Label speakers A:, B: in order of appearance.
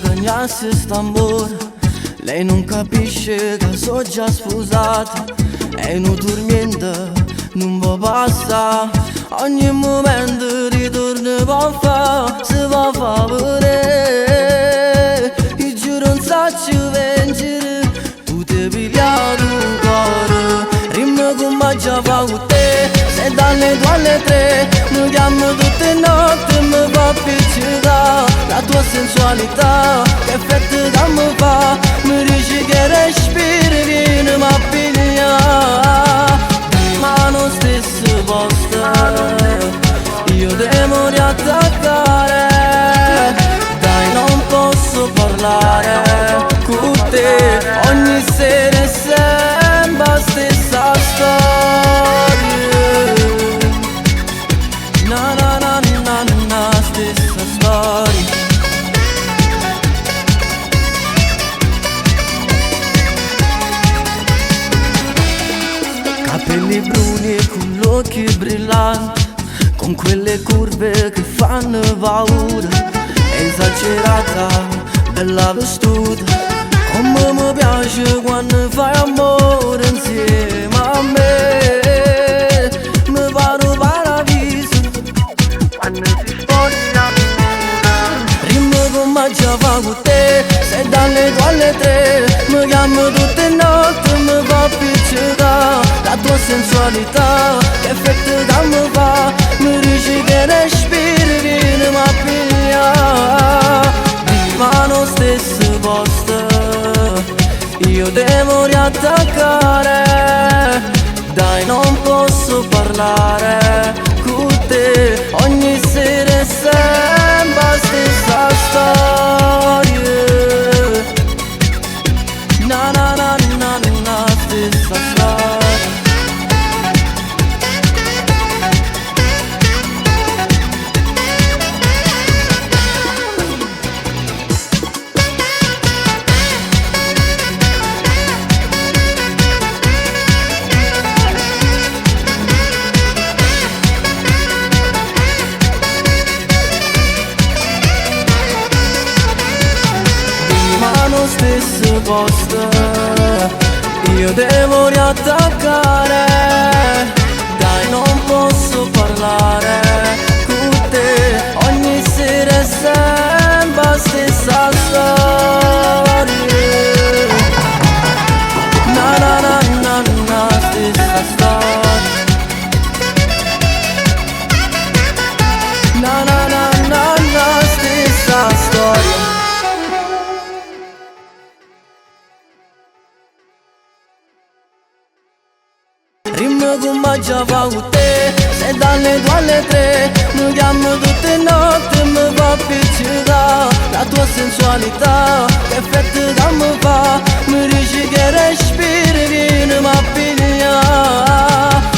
A: sognasse st'amore. Lei non capisce che so già sposata e non dormiendo non va passa. Ogni momento ritorno va fa, se va fa vedere. Io giuro non saccio vincere, tu ti pigliato un cuore. Rimmo come già fa con te, se dalle 2 alle 3 mi chiamo tutte notte e mi fa piccicare. La tua sensualità, che effetto che mi fa, mi dici che respiri, vieni ma piglia. Ma non stesso posto, io devo riattaccare. Dai, non posso parlare con te, ogni sera è sempre la stessa storia. Na na na na na, stessa storia. Capelli bruni e con gli occhi brillanti, con quelle curve che fanno paura. Esagerata, bella vestuta, come mi piace quando fai amore insieme a me. Mi paro paradiso quando si spoglia l'amore. Rimmo come già fa con te, se dalle 2 alle 3 mi chiamo tutte notte e mi fa piccicare. La tua sensualità, che effetto che mi fa, mi dici che respiri, vieni ma piglia. Ma allo stesso posto, io devo riattaccare. Dai, non posso parlare con te, ogni sera è sempre la stessa storia. Na na na na na, stessa storia. Allo stesso posto, io devo riattaccare. Dai, non posso parlare con te, ogni sera è sempre la stessa storia. Na na na na na, stessa storia. Na na na na na, stessa storia. Rimmo come già fa con te, se dalle 2 alle 3 mi chiamo tutte notte e mi fa piccicare. La tua sensualità, che effetto che mi fa, mi dici che respiri, vieni ma piglia.